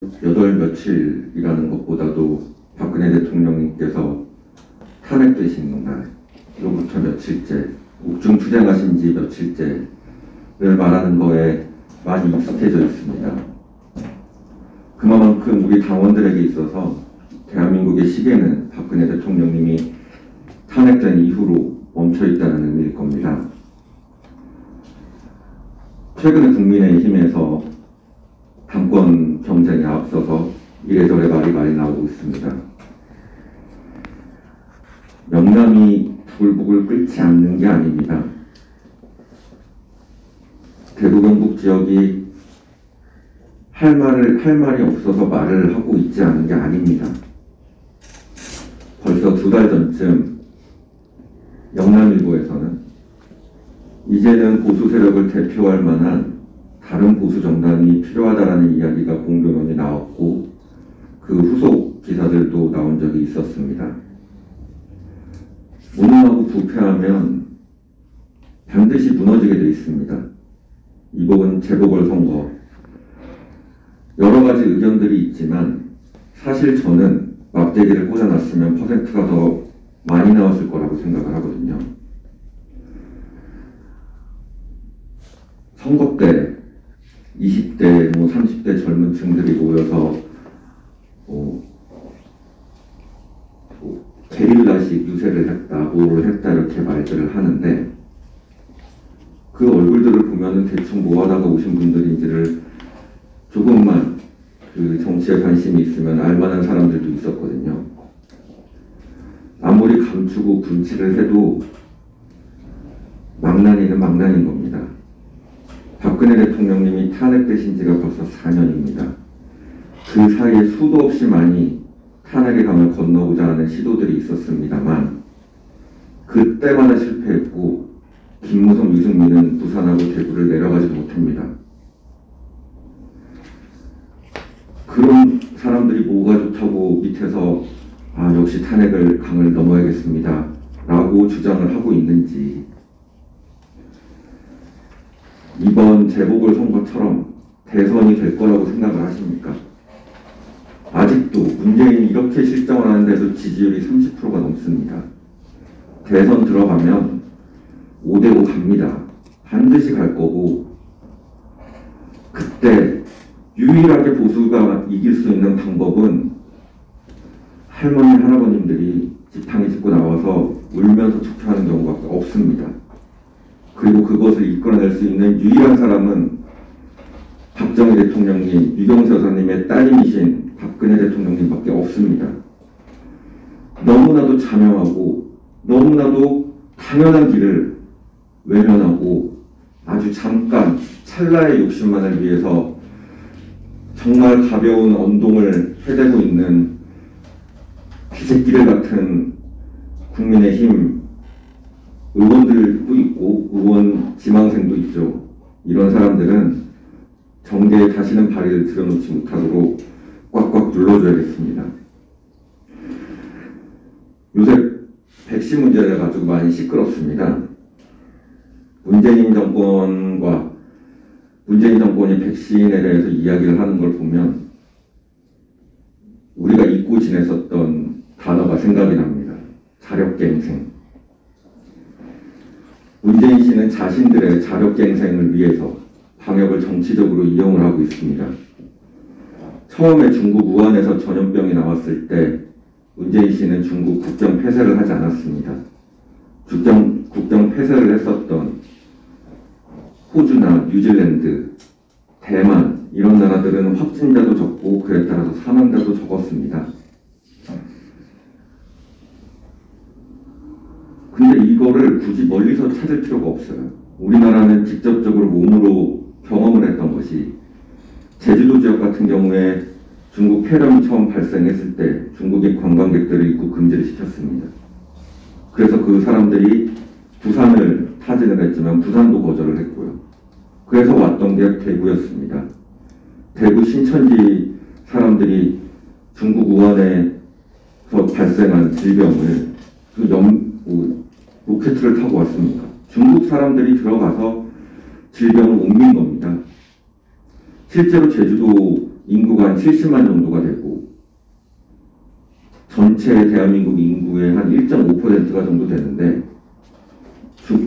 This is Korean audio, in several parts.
여덟 며칠이라는 것보다도 박근혜 대통령님께서 탄핵되신 날로부터 며칠째, 옥중 투쟁하신 지 며칠째를 말하는 거에 많이 익숙해져 있습니다. 그만큼 우리 당원들에게 있어서 대한민국의 시계는 박근혜 대통령님이 탄핵된 이후로 멈춰있다는 의미일 겁니다. 최근에 국민의힘에서 당권 경쟁에 앞서서 이래저래 말이 많이 나오고 있습니다. 명남이 돌복을 끓지 않는 게 아닙니다. 대구 경북 지역이 할 말이 없어서 말을 하고 있지 않은 게 아닙니다. 벌써 2달 전쯤 영남일보에서는 이제는 보수 세력을 대표할 만한 다른 보수 정당이 필요하다라는 이야기가 공교롭게 나왔고, 그 후속 기사들도 나온 적이 있었습니다. 무능하고 부패하면 반드시 무너지게 돼 있습니다. 이번 재보궐선거 여러 가지 의견들이 있지만 사실 저는 막대기를 꽂아놨으면 퍼센트가 더 많이 나왔을 거라고 생각을 하거든요. 선거 때 20대, 30대 젊은 층들이 모여서 게릴라식 유세를 했다, 뭐를 했다 이렇게 말들을 하는데, 그 얼굴들을 보면은 대충 뭐 하다가 오신 분들인지를 조금만 그 정치에 관심이 있으면 알만한 사람들도 있었거든요. 아무리 감추고 분칠을 해도 망나니는 망나니인 겁니다. 박근혜 대통령님이 탄핵되신 지가 벌써 4년입니다. 그 사이에 수도 없이 많이 탄핵의 강을 건너고자 하는 시도들이 있었습니다만 그때마다 실패했고, 김무성, 유승민은 부산하고 대구를 내려가지도 못합니다. 그런 사람들이 뭐가 좋다고 밑에서 역시 탄핵을 강을 넘어야겠습니다 라고 주장을 하고 있는지, 이번 재보궐선거처럼 대선이 될 거라고 생각을 하십니까? 아직도 문재인이 이렇게 실정을 하는데도 지지율이 30%가 넘습니다. 대선 들어가면 5대5 갑니다. 반드시 갈 거고, 그때 유일하게 보수가 이길 수 있는 방법은 할머니, 할아버님들이 지팡이 짚고 나와서 울면서 투표하는 경우가 없습니다. 그리고 그것을 이끌어낼 수 있는 유일한 사람은 박정희 대통령님, 유경수 여사님의 따님이신 박근혜 대통령님밖에 없습니다. 너무나도 자명하고 너무나도 당연한 길을 외면하고 아주 잠깐 찰나의 욕심만을 위해서 정말 가벼운 언동을 해대고 있는 기새끼들 같은 국민의힘 의원들도 있고 의원 지망생도 있죠. 이런 사람들은 정계에 다시는 발을 들여놓지 못하도록 꽉꽉 눌러줘야겠습니다. 요새 백신 문제를 가지고 많이 시끄럽습니다. 문재인 정권이 백신에 대해서 이야기를 하는 걸 보면 우리가 잊고 지냈었던 단어가 생각이 납니다. 자력갱생. 문재인 씨는 자신들의 자력갱생을 위해서 방역을 정치적으로 이용을 하고 있습니다. 처음에 중국 우한에서 전염병이 나왔을 때 문재인 씨는 중국 국경 폐쇄를 하지 않았습니다. 국경 폐쇄를 했었던 호주나 뉴질랜드, 대만 이런 나라들은 확진자도 적고 그에 따라서 사망자도 적었습니다. 근데 이거를 굳이 멀리서 찾을 필요가 없어요. 우리나라는 직접적으로 몸으로 경험을 했던 것이, 제주도 지역 같은 경우에 중국 폐렴이 처음 발생했을 때 중국인 관광객들을 입국 금지를 시켰습니다. 그래서 그 사람들이 부산을 타진을 했지만 부산도 거절을 했고요. 그래서 왔던 게 대구였습니다. 대구 신천지 사람들이 중국 우한에서 발생한 질병을 로켓을 타고 왔습니다. 중국 사람들이 들어가서 질병을 옮긴 겁니다. 실제로 제주도 인구가 한 70만 정도가 되고 전체 대한민국 인구의 한 1.5%가 정도 되는데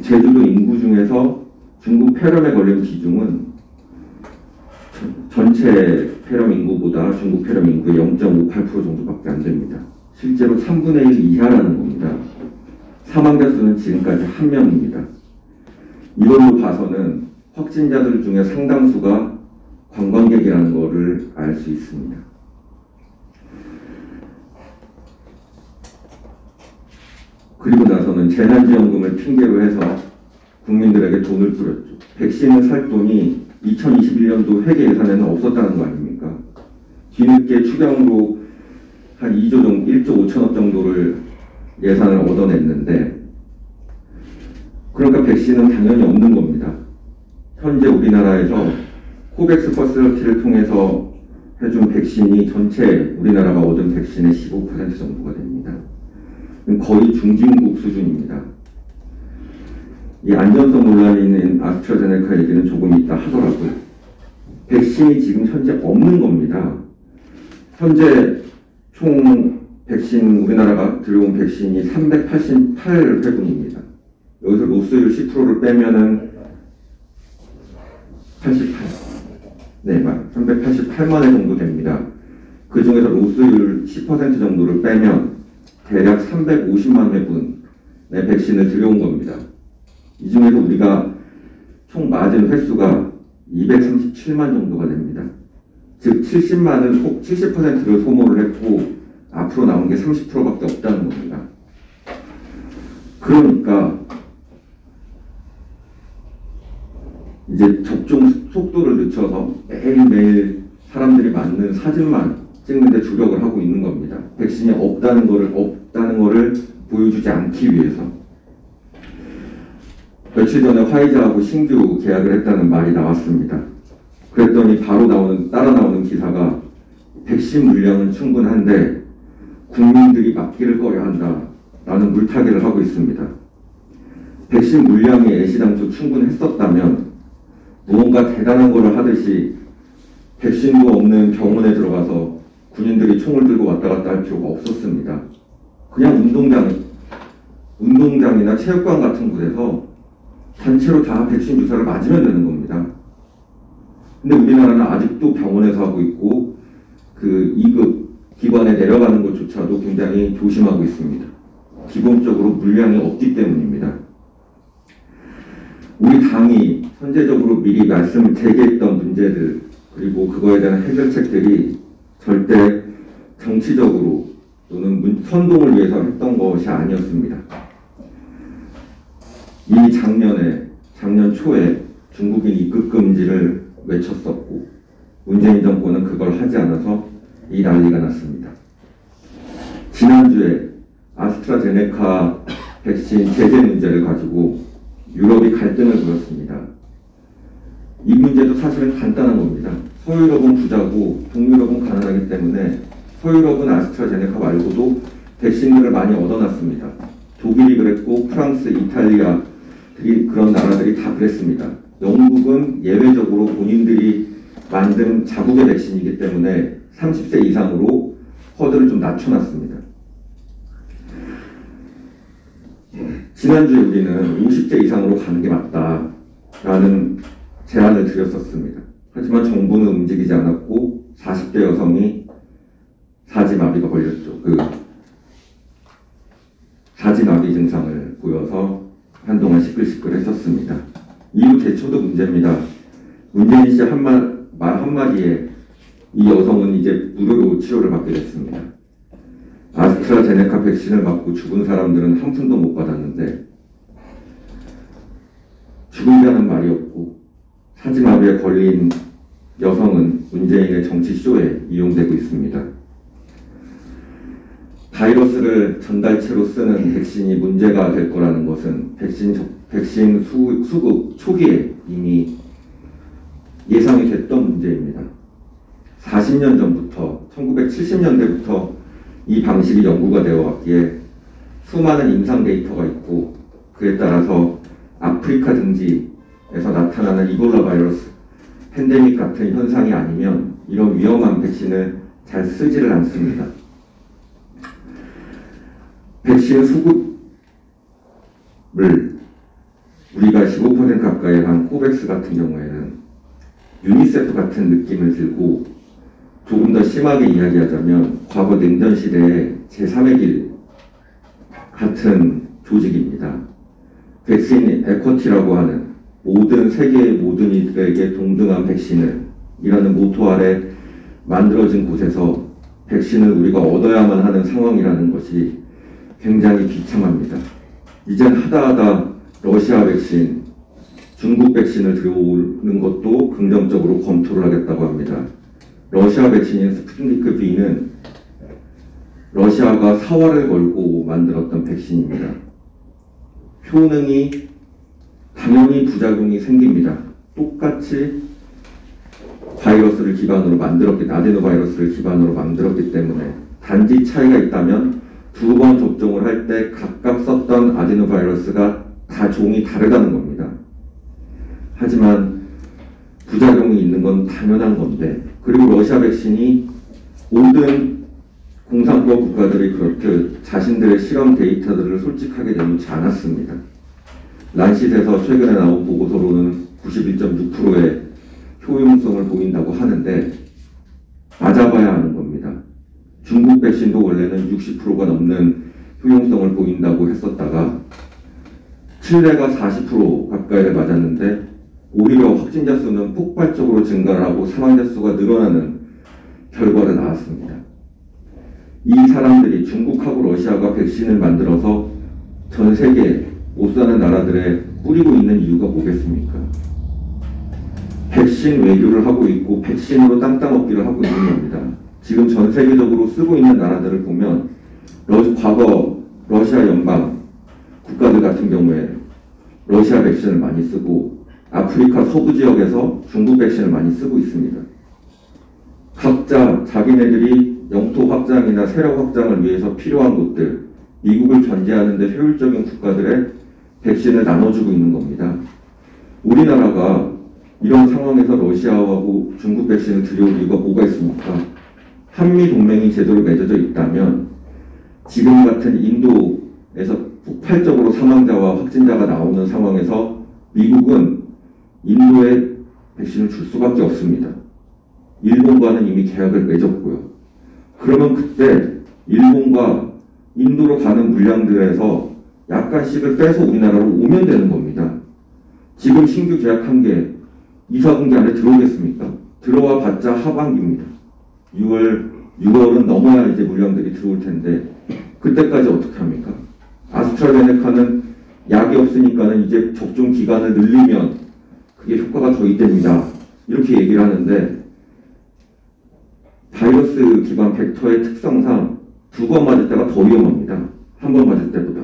제주도 인구 중에서 중국 폐렴에 걸린 비중은 전체 폐렴 인구보다 중국 폐렴 인구의 0.58% 정도밖에 안 됩니다. 실제로 3분의 1 이하라는 겁니다. 사망자 수는 지금까지 1명입니다. 이걸로 봐서는 확진자들 중에 상당수가 관광객이라는 것을 알 수 있습니다. 그리고 나서는 재난지원금을 핑계로 해서 국민들에게 돈을 뿌렸죠. 백신을 살 돈이 2021년도 회계 예산에는 없었다는 거 아닙니까? 뒤늦게 추경으로 한 2조 정도, 1조 5천억 정도를 예산을 얻어냈는데, 그러니까 백신은 당연히 없는 겁니다. 현재 우리나라에서 코백스 퍼실리티를 통해서 해준 백신이 전체 우리나라가 얻은 백신의 15% 정도가 됩니다. 거의 중진국 수준입니다. 이 안전성 논란이 있는 아스트라제네카 얘기는 조금 이따 하더라고요. 백신이 지금 현재 없는 겁니다. 현재 총 백신, 우리나라가 들여온 백신이 388회분입니다. 여기서 로스율 10%를 빼면은 88. 네, 388만 회 정도 됩니다. 그 중에서 로스율 10% 정도를 빼면 대략 350만 회분의 백신을 들여온 겁니다. 이 중에서 우리가 총 맞은 횟수가 237만 정도가 됩니다. 즉 70%를 소모를 했고 앞으로 남은 게 30%밖에 없다는 겁니다. 그러니까 이제 접종 속도를 늦춰서 매일매일 사람들이 맞는 사진만 찍는데 주력을 하고 있는 겁니다. 백신이 없다는 거를 보여주지 않기 위해서. 며칠 전에 화이자하고 신규 계약을 했다는 말이 나왔습니다. 그랬더니 바로 따라 나오는 기사가 백신 물량은 충분한데 국민들이 맞기를 꺼려 한다라는 물타기를 하고 있습니다. 백신 물량이 애시당초 충분했었다면 무언가 대단한 거를 하듯이 백신도 없는 병원에 들어가서 군인들이 총을 들고 왔다 갔다 할 필요가 없었습니다. 그냥 운동장이나 체육관 같은 곳에서 단체로 다 백신 주사를 맞으면 되는 겁니다. 근데 우리나라는 아직도 병원에서 하고 있고 그 2급 기관에 내려가는 것조차도 굉장히 조심하고 있습니다. 기본적으로 물량이 없기 때문입니다. 우리 당이 선제적으로 미리 제기했던 문제들 그리고 그거에 대한 해결책들이 절대 정치적으로 또는 선동을 위해서 했던 것이 아니었습니다. 이미 작년 초에 중국인 입국 금지를 외쳤었고 문재인 정권은 그걸 하지 않아서 이 난리가 났습니다. 지난주에 아스트라제네카 백신 제재 문제를 가지고 유럽이 갈등을 보였습니다. 이 문제도 사실은 간단한 겁니다. 서유럽은 부자고 동유럽은 가난하기 때문에 서유럽은 아스트라제네카 말고도 백신들을 많이 얻어놨습니다. 독일이 그랬고 프랑스, 이탈리아 그런 나라들이 다 그랬습니다. 영국은 예외적으로 본인들이 만든 자국의 백신이기 때문에 30세 이상으로 허들을 좀 낮춰놨습니다. 지난주에 우리는 50세 이상으로 가는 게 맞다라는 제안을 드렸었습니다. 하지만 정부는 움직이지 않았고 40대 여성이 사지마비가 걸렸죠. 사지마비 증상을 보여서 한동안 시끌시끌했었습니다. 이후 대처도 문제입니다. 문재인 씨 말 한마디에 이 여성은 이제 무료로 치료를 받게 됐습니다. 아스트라제네카 백신을 맞고 죽은 사람들은 한 푼도 못 받았는데 죽은 자는 말이 없고 사지마비에 걸린 여성은 문재인의 정치쇼에 이용되고 있습니다. 바이러스를 전달체로 쓰는 백신이 문제가 될 거라는 것은 백신 수급 초기에 이미 예상이 됐던 문제입니다. 40년 전부터 1970년대부터 이 방식이 연구가 되어 왔기에 수많은 임상 데이터가 있고 그에 따라서 아프리카 등지에서 나타나는 이볼라 바이러스 팬데믹 같은 현상이 아니면 이런 위험한 백신을 잘 쓰지를 않습니다. 백신 수급을 우리가 15% 가까이 한 코백스 같은 경우에는 유니세프 같은 느낌을 들고, 조금 더 심하게 이야기하자면 과거 냉전 시대의 제3의 길 같은 조직입니다. 백신 에쿼티라고 하는 모든 세계의 모든 이들에게 동등한 백신을 이라는 모토 아래 만들어진 곳에서 백신을 우리가 얻어야만 하는 상황이라는 것이 굉장히 비참합니다. 이젠 하다하다 러시아 백신, 중국 백신을 들어오는 것도 긍정적으로 검토를 하겠다고 합니다. 러시아 백신인 스푸트니크 V는 러시아가 사활을 걸고 만들었던 백신입니다. 효능이 당연히 부작용이 생깁니다. 똑같이 바이러스를 기반으로 만들었기, 아데노바이러스를 기반으로 만들었기 때문에 단지 차이가 있다면 2번 접종을 할 때 각각 썼던 아데노바이러스가 다 종이 다르다는 겁니다. 하지만 부작용이 있는 건 당연한 건데, 그리고 러시아 백신이 모든 공산국 국가들이 그렇듯 자신들의 실험 데이터들을 솔직하게 내놓지 않았습니다. 란시트에서 최근에 나온 보고서로는 91.6%의 효용성을 보인다고 하는데 맞아봐야 하는 겁니다. 중국 백신도 원래는 60%가 넘는 효용성을 보인다고 했었다가 칠레가 40% 가까이를 맞았는데 오히려 확진자 수는 폭발적으로 증가를 하고 사망자 수가 늘어나는 결과가 나왔습니다. 이 사람들이, 중국하고 러시아가 백신을 만들어서 전 세계 못 사는 나라들에 뿌리고 있는 이유가 뭐겠습니까? 백신 외교를 하고 있고 백신으로 땅 따먹기를 하고 있는 겁니다. 지금 전 세계적으로 쓰고 있는 나라들을 보면 과거 러시아 연방 국가들 같은 경우에 러시아 백신을 많이 쓰고 아프리카 서부 지역에서 중국 백신을 많이 쓰고 있습니다. 각자 자기네들이 영토 확장이나 세력 확장을 위해서 필요한 곳들, 미국을 견제하는 데 효율적인 국가들의 백신을 나눠주고 있는 겁니다. 우리나라가 이런 상황에서 러시아하고 중국 백신을 들여올 이유가 뭐가 있습니까? 한미 동맹이 제대로 맺어져 있다면 지금 같은 인도에서 폭발적으로 사망자와 확진자가 나오는 상황에서 미국은 인도에 백신을 줄 수밖에 없습니다. 일본과는 이미 계약을 맺었고요. 그러면 그때 일본과 인도로 가는 물량들에서 약간씩을 빼서 우리나라로 오면 되는 겁니다. 지금 신규 계약한 게 2, 4분기 안에 들어오겠습니까? 들어와 봤자 하반기입니다. 6월은 넘어야 이제 물량들이 들어올 텐데 그때까지 어떻게 합니까? 아스트라제네카는 약이 없으니까는 이제 접종 기간을 늘리면 그게 효과가 더 있답니다. 이렇게 얘기를 하는데 바이러스 기반 벡터의 특성상 2번 맞을 때가 더 위험합니다. 1번 맞을 때보다.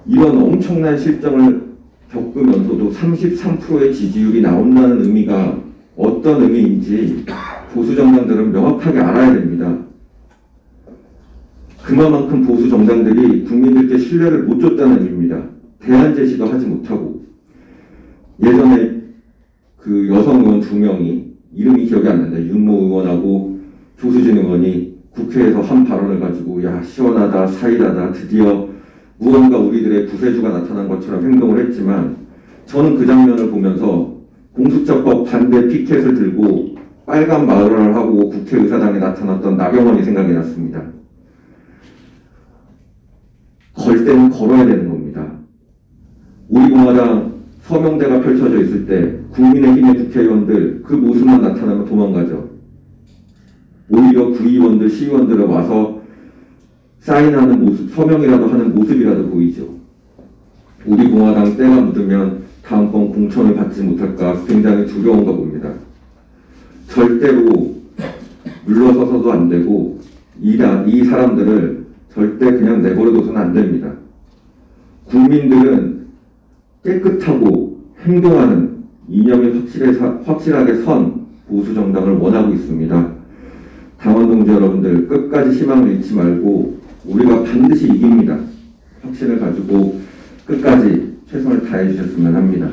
이런 엄청난 실정을 겪으면서도 33%의 지지율이 나온다는 의미가 어떤 의미인지 보수 정당들은 명확하게 알아야 됩니다. 그만큼 보수 정당들이 국민들께 신뢰를 못 줬다는 의미입니다. 대안 제시도 하지 못하고. 예전에 그 여성 의원 2명이 이름이 기억이 안 난다. 윤모 의원하고 조수진 의원이 국회에서 한 발언을 가지고 야 시원하다 사이다다 드디어 무언가 우리들의 구세주가 나타난 것처럼 행동을 했지만 저는 그 장면을 보면서 공수처법 반대 피켓을 들고 빨간 마을을 하고 국회의사당에 나타났던 나경원이 생각이 났습니다. 걸 때는 걸어야 되는 겁니다. 우리 공화당 서명대가 펼쳐져 있을 때 국민의힘의 국회의원들 그 모습만 나타나면 도망가죠. 오히려 구의원들, 시의원들은 와서 사인하는 모습, 서명이라도 하는 모습이라도 보이죠. 우리 공화당 때가 묻으면 다음번 공천을 받지 못할까 굉장히 두려운가 봅니다. 절대로 물러서서도 안 되고 이 사람들을 절대 그냥 내버려둬서는 안 됩니다. 국민들은 깨끗하고 행동하는 이념이 확실하게 선 보수 정당을 원하고 있습니다. 당원 동지 여러분들 끝까지 희망을 잃지 말고 우리가 반드시 이깁니다. 확신을 가지고 끝까지 최선을 다해 주셨으면 합니다.